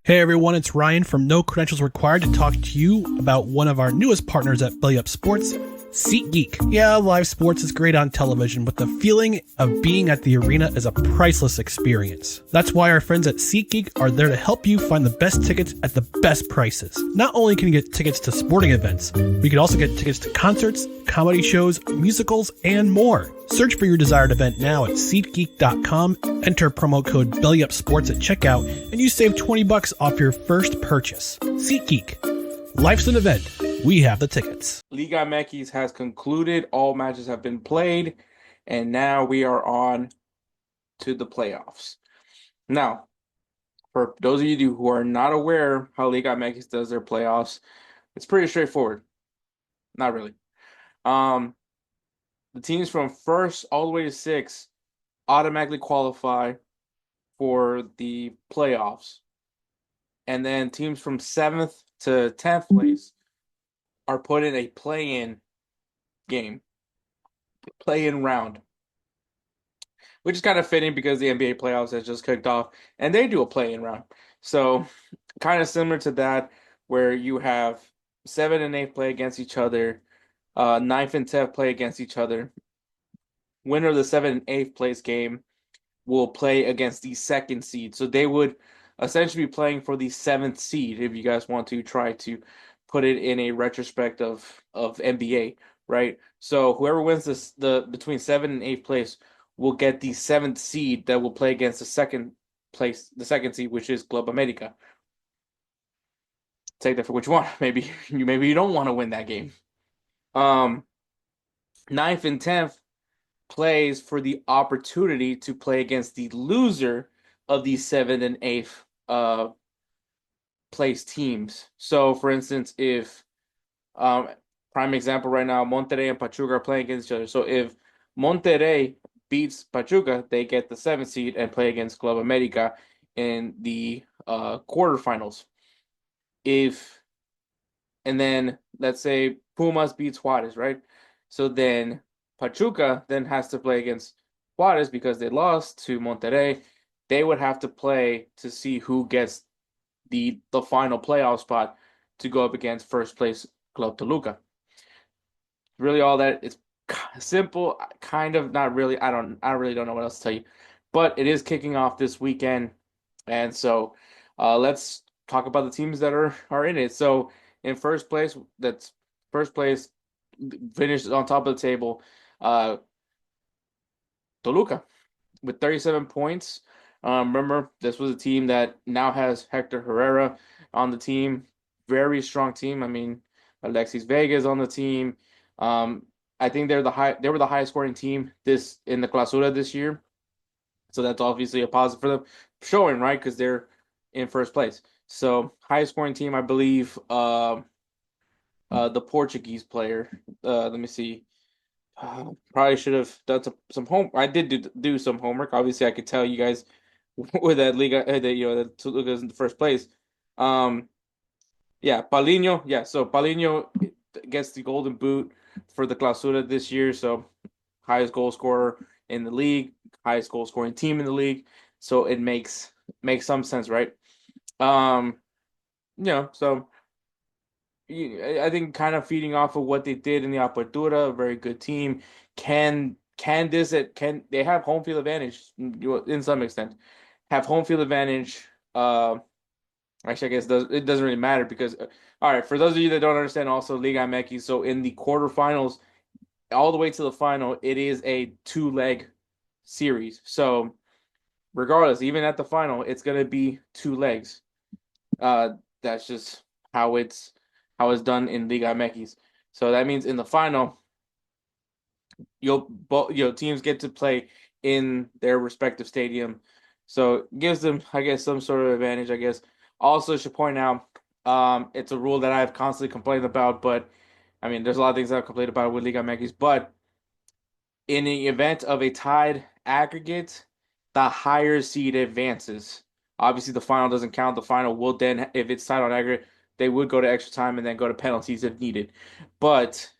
Hey everyone, it's Ryan from No Credentials Required to talk to you about one of our newest partners at Belly Up Sports, SeatGeek. Yeah, live sports is great on television, but the feeling of being at the arena is a priceless experience. That's why our friends at SeatGeek are there to help you find the best tickets at the best prices. Not only can you get tickets to sporting events, we can also get tickets to concerts, comedy shows, musicals, and more. Search for your desired event now at SeatGeek.com, enter promo code BellyUpSports at checkout, and you save $20 off your first purchase. SeatGeek. Life's an event. We have the tickets. Liga MX has concluded. All matches have been played, and now we are on to the playoffs. Now, for those of you who are not aware how Liga MX does their playoffs, it's pretty straightforward. Not really. The teams from first all the way to sixth automatically qualify for the playoffs. And then teams from 7th to 10th place are put in a play-in game, play-in round, which is kind of fitting because the NBA playoffs has just kicked off, and they do a play-in round. So kind of similar to that, where you have 7th and 8th play against each other, 9th and 10th play against each other. Winner of the 7th and 8th place game will play against the second seed. So they would essentially be playing for the 7th seed if you guys want to try to put it in a retrospect of NBA, right? So whoever wins the between 7th and 8th place will get the 7th seed that will play against the second seed, which is Club América. Take that for what you want. Maybe you don't want to win that game. 9th and 10th plays for the opportunity to play against the loser of the 7th and 8th place teams. So, for instance, if prime example right now, Monterrey and Pachuca are playing against each other. So if Monterrey beats Pachuca, they get the 7th seed and play against Club América in the quarterfinals. And then let's say Pumas beats Juarez, right? So then Pachuca then has to play against Juarez because they lost to Monterrey. They would have to play to see who gets the final playoff spot to go up against first place Club Toluca. Really, all that it's simple, kind of not really. I really don't know what else to tell you, but it is kicking off this weekend, and so let's talk about the teams that are in it. So in first place, finished on top of the table. Toluca with 37 points. Remember, this was a team that now has Hector Herrera on the team. Very strong team. I mean, Alexis Vega is on the team. I think they were the highest scoring team in the Clausura this year. So that's obviously a positive for them, showing, right? Because they're in first place. So highest scoring team, I believe. The Portuguese player. Let me see. Probably should have done some home. I did do some homework. Obviously, I could tell you guys with that Liga that Toluca is in the first place. Yeah, Paulinho. Yeah, so Paulinho gets the Golden Boot for the Clausura this year. So highest goal scorer in the league, highest goal scoring team in the league. So it makes some sense, right? So I think kind of feeding off of what they did in the Apertura, a very good team. Can they have home field advantage in some extent? Have home field advantage. Actually, I guess it doesn't really matter because all right, for those of you that don't understand, also Liga MX. So in the quarterfinals, all the way to the final, it is a 2-leg series. So regardless, even at the final, it's gonna be 2 legs. That's just how it's done in Liga MX. So that means in the final, teams get to play in their respective stadium. So it gives them, I guess, some sort of advantage, I guess. Also should point out, it's a rule that I've constantly complained about, but I mean, there's a lot of things I've complained about with Liga MX, but in the event of a tied aggregate, the higher seed advances. Obviously, the final doesn't count. The final will then, if it's tied on aggregate, they would go to extra time and then go to penalties if needed. But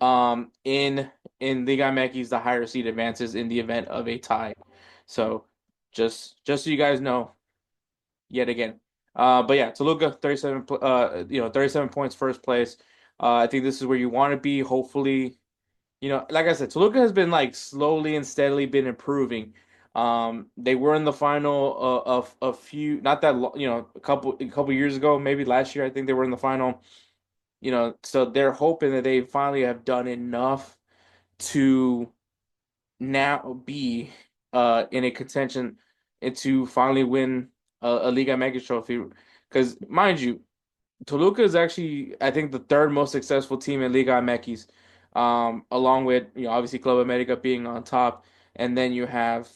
in Liga MX, the higher seed advances in the event of a tie. So just so you guys know, yet again. But yeah, Toluca 37 points, first place. I think this is where you want to be. Hopefully, like I said, Toluca has been like slowly and steadily been improving. They were in the final of a few, not that a couple years ago, maybe last year. I think they were in the final. So they're hoping that they finally have done enough to now be in a contention and to finally win a Liga MX trophy. Because mind you, Toluca is actually, I think, the third most successful team in Liga MX, along with obviously Club América being on top, and then you have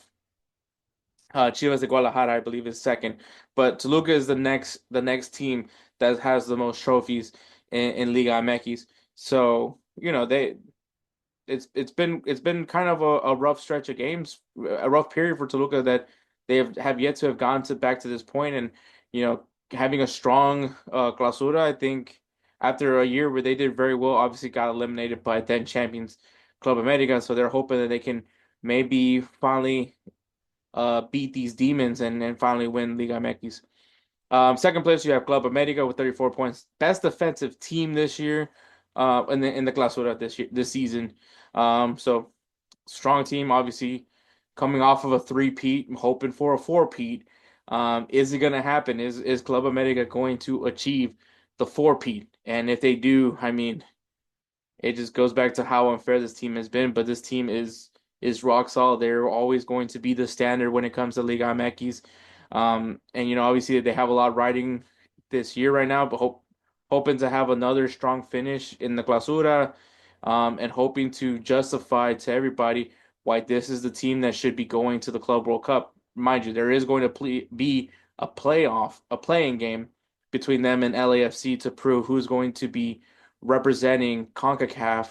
Chivas de Guadalajara, I believe, is second. But Toluca is the next team that has the most trophies in Liga MX. So it's been kind of a rough stretch of games, a rough period for Toluca that they have yet to have gone to back to this point, and having a strong clausura. I think after a year where they did very well, obviously got eliminated by then champions Club America, so they're hoping that they can maybe finally beat these demons and finally win Liga MX. Second place, you have Club América with 34 points. Best defensive team this year, in the Clausura this season. So strong team, obviously coming off of a three-peat, hoping for a four-peat. Is it going to happen? Is Club América going to achieve the four-peat? And if they do, I mean, it just goes back to how unfair this team has been. But this team is rock solid. They're always going to be the standard when it comes to Liga MX. And obviously they have a lot riding this year right now, but hoping to have another strong finish in the Clausura, and hoping to justify to everybody why this is the team that should be going to the Club World Cup. Mind you, there is going to be a playing game between them and LAFC to prove who's going to be representing CONCACAF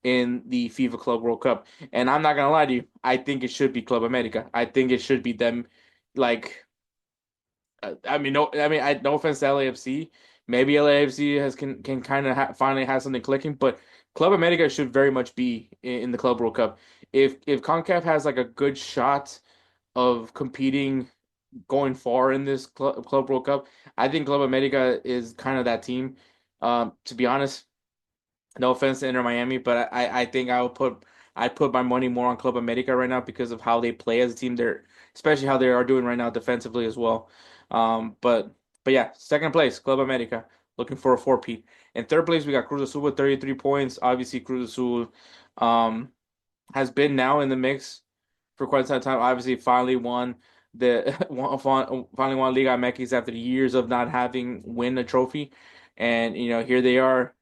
in the FIFA Club World Cup. And I'm not gonna lie to you, I think it should be Club America. I think it should be them. Like, I mean, no offense to LAFC. Maybe LAFC can kind of finally have something clicking, but Club America should very much be in the Club World Cup. If CONCACAF has like a good shot of competing going far in this Club World Cup, I think Club America is kind of that team. To be honest, no offense to Inter Miami, but I think I'd put my money more on Club América right now because of how they play as a team. They're especially how they are doing right now defensively as well. But yeah, second place, Club América, looking for a four-peat. In third place, we got Cruz Azul with 33 points. Obviously, Cruz Azul um has been now in the mix for quite some time. Obviously, finally won finally won Liga MX after years of not having win a trophy, and here they are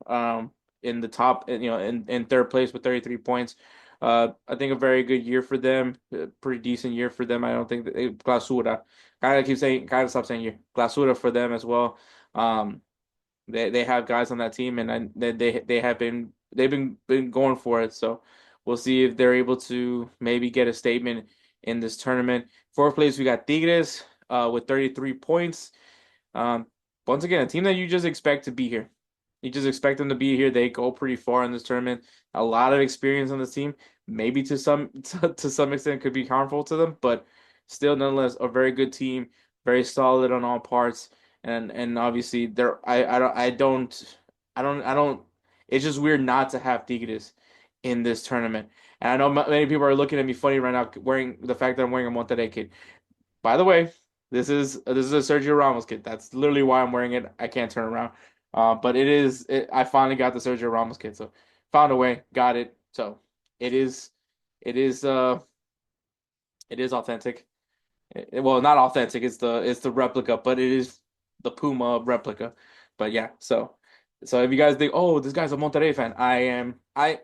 in the top, in third place with 33 points. I think a very good year for them, a pretty decent year for them. I don't think that Clausura. Gotta stop saying year. Clausura for them as well. Um, they have guys on that team, and they have been going for it. So we'll see if they're able to maybe get a statement in this tournament. Fourth place, we got Tigres with 33 points. Um, Once again, a team that you just expect to be here. You just expect them to be here. They go pretty far in this tournament. A lot of experience on this team. Maybe to some to some extent could be harmful to them, but still, nonetheless, a very good team, very solid on all parts. And obviously, there I don't. It's just weird not to have Tigres in this tournament. And I know many people are looking at me funny right now, wearing the fact that I'm wearing a Monterrey kit. By the way, this is a Sergio Ramos kit. That's literally why I'm wearing it. I can't turn around. But I finally got the Sergio Ramos kit, so found a way, got it. So it is it is uh it is authentic. Well, not authentic. It's the replica, but it is the Puma replica. But yeah, so if you guys think, oh, this guy's a Monterrey fan, I am. I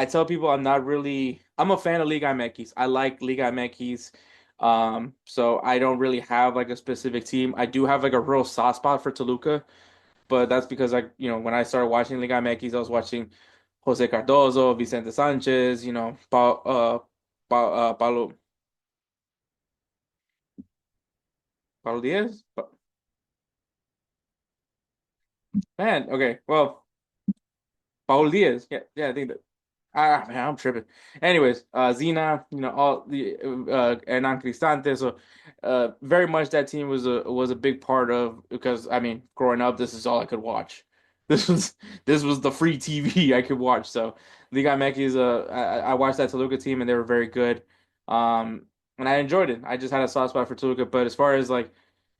tell people I'm a fan of Liga MX. I like Liga MX. So I don't really have like a specific team. I do have like a real soft spot for Toluca, but that's because when I started watching Liga MX, I was watching Jose Cardozo, Vicente Sanchez, Paulo Diaz. Man, okay, well, Paulo Diaz. Yeah, yeah, I think that. Man, I'm tripping. Anyways, Zena, all the Hernan Cristante. So, very much that team was a big part of because I mean, growing up, this is all I could watch. This was this was the free TV I could watch. So, Liga MX, I watched that Toluca team and they were very good. And I enjoyed it. I just had a soft spot for Toluca, but as far as like,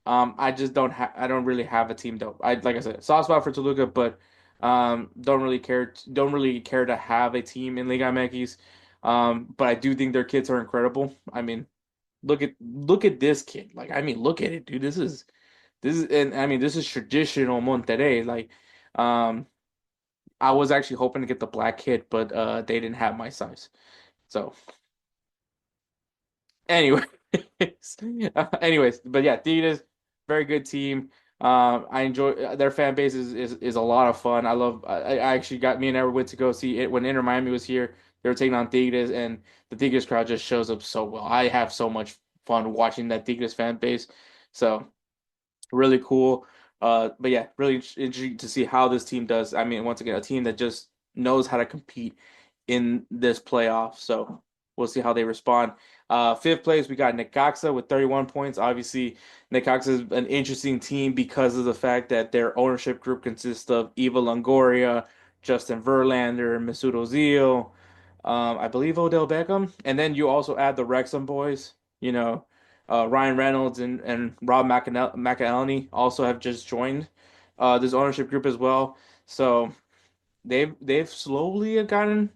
I don't really have a team though. Like I said, soft spot for Toluca, but. Don't really care to have a team in Liga MX. But I do think their kids are incredible. I mean, look at this kid. Like, I mean, look at it, dude. And I mean, this is traditional Monterrey. Like, um, I was actually hoping to get the black kid, but they didn't have my size. So, anyway, anyways, but yeah, Tigres, very good team. I enjoy their fan base is a lot of fun. I actually got me and Edward went to go see it when Inter Miami was here. They were taking on Tigres, and the Tigres crowd just shows up so well. I have so much fun watching that Tigres fan base. So really cool. But yeah, really interesting to see how this team does. I mean, once again, a team that just knows how to compete in this playoff. So we'll see how they respond. Fifth place, we got Necaxa with 31 points. Obviously, Necaxa is an interesting team because of the fact that their ownership group consists of Eva Longoria, Justin Verlander, Mesut Ozil, I believe Odell Beckham, and then you also add the Wrexham boys. You know, Ryan Reynolds and Rob McElhenney also have just joined this ownership group as well. So they've slowly gotten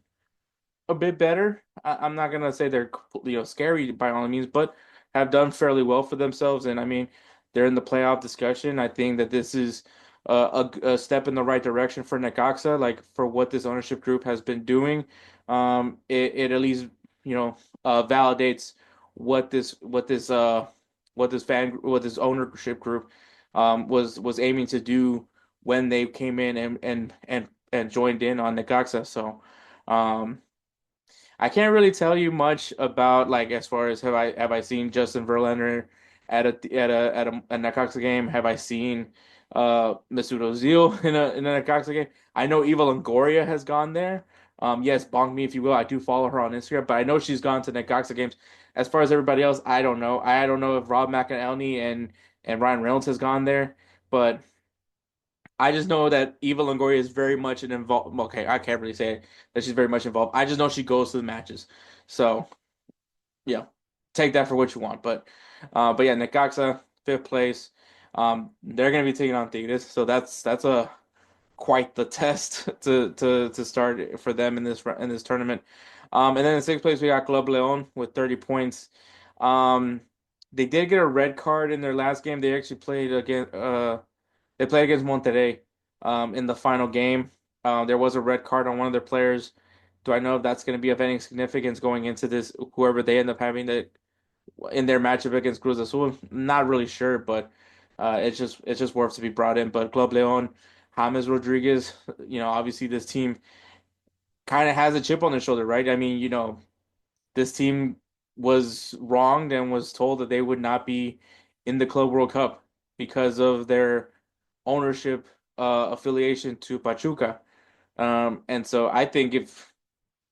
a bit better. I'm not gonna say they're scary by all means, but have done fairly well for themselves. And I mean, they're in the playoff discussion. I think that this is a step in the right direction for Necaxa, like for what this ownership group has been doing. It at least validates what what this ownership group was aiming to do when they came in and joined in on Necaxa. So. Um, I can't really tell you much about like as far as have I seen Justin Verlander at a Necaxa game? Have I seen Mesut Ozil in a Necaxa game? I know Eva Longoria has gone there. Yes, bonk me if you will. I do follow her on Instagram, but I know she's gone to Necaxa games. As far as everybody else, I don't know. I don't know if Rob McElhenney and Ryan Reynolds has gone there, but I just know that Eva Longoria is very much an involved. Okay, I can't really say that she's very much involved. I just know she goes to the matches. So yeah, take that for what you want. But yeah, Necaxa fifth place. They're gonna be taking on Tigres, so that's a quite the test to start for them in this tournament. And then in sixth place we got Club Leon with 30 points. Um, they did get a red card in their last game. They actually played against they played against Monterrey in the final game. There was a red card on one of their players. Do I know if that's going to be of any significance going into this? Whoever they end up having in their matchup against Cruz Azul, not really sure, but it's just worth to be brought in. But Club Leon, James Rodríguez, obviously this team kind of has a chip on their shoulder, right? I mean, this team was wronged and was told that they would not be in the Club World Cup because of their ownership affiliation to Pachuca. And so I think if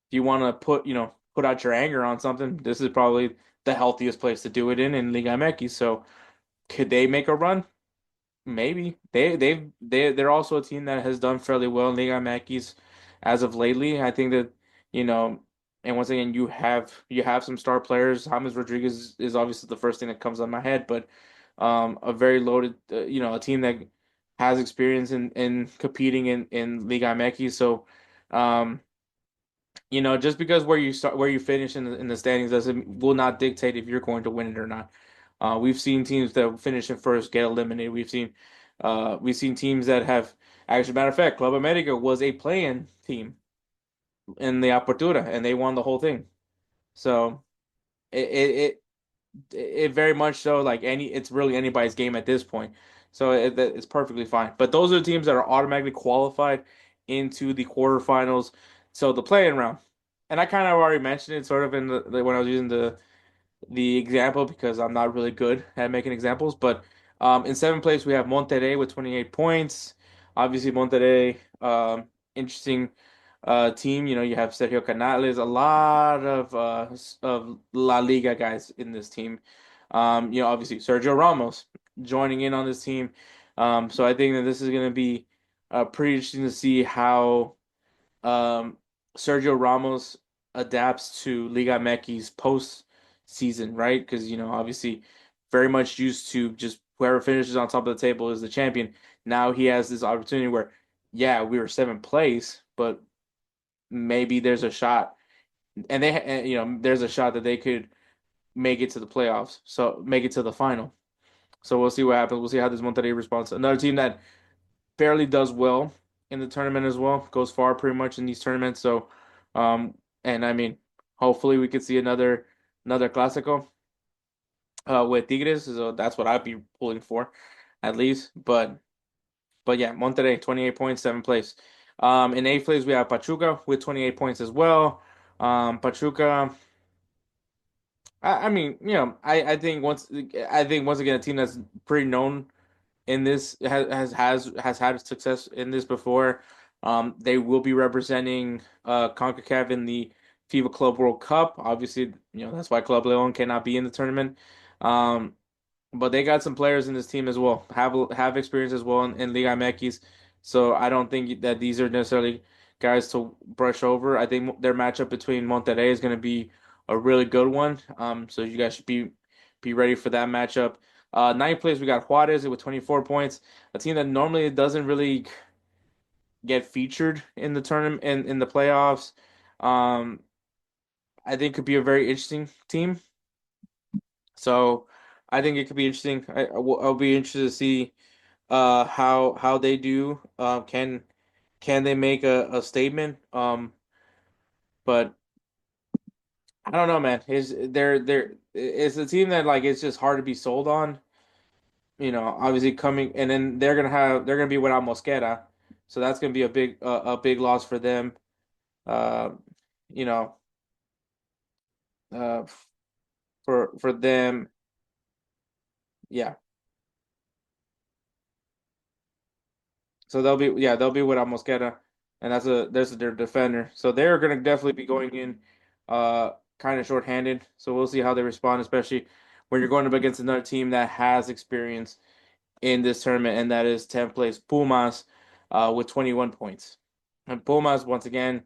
you want to put out your anger on something, this is probably the healthiest place to do it in Liga MX. So could they make a run? Maybe they're also a team that has done fairly well in Liga MX as of lately. I think that you know, and once again, you have some star players. James Rodriguez is obviously the first thing that comes on my head, but a very loaded, a team that has experience in competing in Liga MX. So, um, just because where you finish in the standings doesn't will not dictate if you're going to win it or not. We've seen teams that finish in first get eliminated. We've seen teams that have actually matter of fact, Club América was a play-in team in the Apertura and they won the whole thing. So it it it very much so like it's really anybody's game at this point. So it's perfectly fine. But those are the teams that are automatically qualified into the quarterfinals. So the play-in round. And I kind of already mentioned it sort of in when I was using the example because I'm not really good at making examples. But in seventh place we have Monterrey with 28 points. Obviously Monterrey, interesting. team. You know, you have Sergio Canales, a lot of La Liga guys in this team. You know, obviously Sergio Ramos joining in on this team. So I think that this is going to be pretty interesting to see how um, Sergio Ramos adapts to Liga MX post season, right? Because you know, obviously, very much used to just whoever finishes on top of the table is the champion. Now he has this opportunity where, yeah, we were seventh place, but maybe there's a shot, and you know, there's a shot that they could make it to the playoffs, so make it to the final. So we'll see what happens. We'll see how this Monterrey responds. Another team that fairly does well in the tournament as well. Goes far pretty much in these tournaments. So, um, and I mean, hopefully we could see another Clásico with Tigres. So that's what I'd be pulling for, at least. But yeah, Monterrey 28 points, seventh place. In eighth place we have Pachuca with 28 points as well. Pachuca. I mean, you know, I think once again a team that's pretty known in this has had success in this before. They will be representing CONCACAF in the FIBA Club World Cup. Obviously, you know that's why Club Leon cannot be in the tournament. Um, but they got some players in this team as well. Have experience as well in Liga MX. So I don't think that these are necessarily guys to brush over. I think their matchup between Monterrey is going to be a really good one. So you guys should be ready for that matchup. Ninth place we got Juarez with 24 points, a team that normally doesn't really get featured in the tournament in the playoffs. Um, I think could be a very interesting team. So I think it could be interesting. I'll be interested to see how they do. Can they make a statement? But I don't know, man. It's a team that like it's just hard to be sold on. You know, obviously coming and then they're gonna be without Mosquera, so that's gonna be a big loss for them. Uh, you know, uh, for them, yeah. So they'll be without Mosquera, and that's their defender. So they're gonna definitely be going in, kind of shorthanded. So we'll see how they respond, especially when you're going up against another team that has experience in this tournament, and that is 10th place Pumas, with 21 points. And Pumas, once again,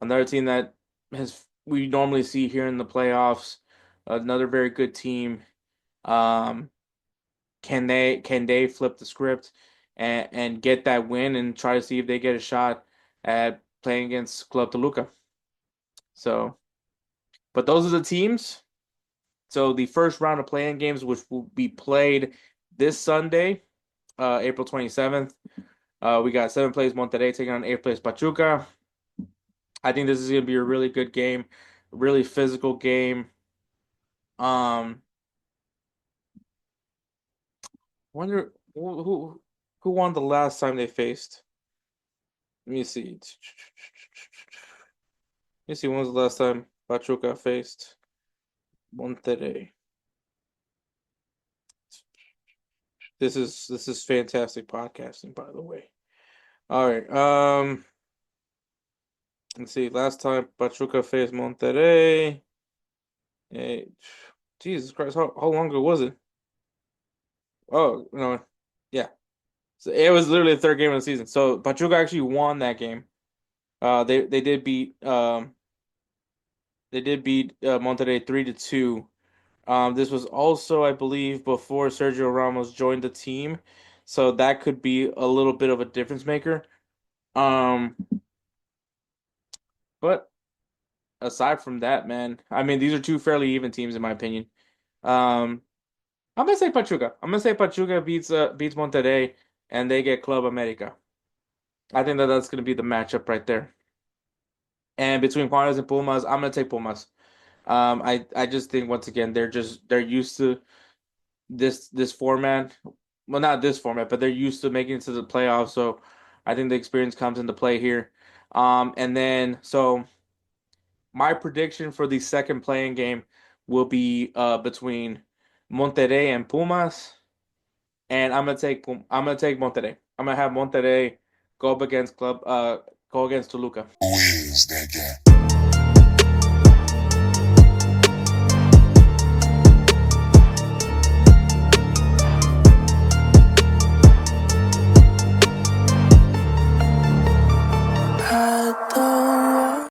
another team that has we normally see here in the playoffs. Another very good team. Um, can they flip the script and get that win and try to see if they get a shot at playing against Club Toluca? So, but those are the teams. So the first round of playing games, which will be played this Sunday, April 27th. We got seventh place Monterrey taking on eighth place Pachuca. I think this is going to be a really good game, really physical game. Um, wonder who won the last time they faced. Let me see. Let me see when was the last time Pachuca faced Monterrey. This is fantastic podcasting, by the way. All right. Let's see. Last time Pachuca faced Monterrey. Hey, Jesus Christ, how long ago was it? Oh, no. Yeah. So it was literally the third game of the season. So Pachuca actually won that game. They did beat Monterrey 3-2. This was also, I believe, before Sergio Ramos joined the team, so that could be a little bit of a difference maker. Um, but aside from that, man, I mean, these are two fairly even teams in my opinion. Um, I'm gonna say Pachuca. I'm gonna say Pachuca beats Monterrey, and they get Club América. I think that that's gonna be the matchup right there. And between Juarez and Pumas, I'm gonna take Pumas. I just think once again they're used to this format. Well, not this format, but they're used to making it to the playoffs. So I think the experience comes into play here. And then so my prediction for the second playing game will be between Monterrey and Pumas, and I'm gonna take Monterrey. I'm gonna have Monterrey go up against Club Go against Toluca. Who is that guy?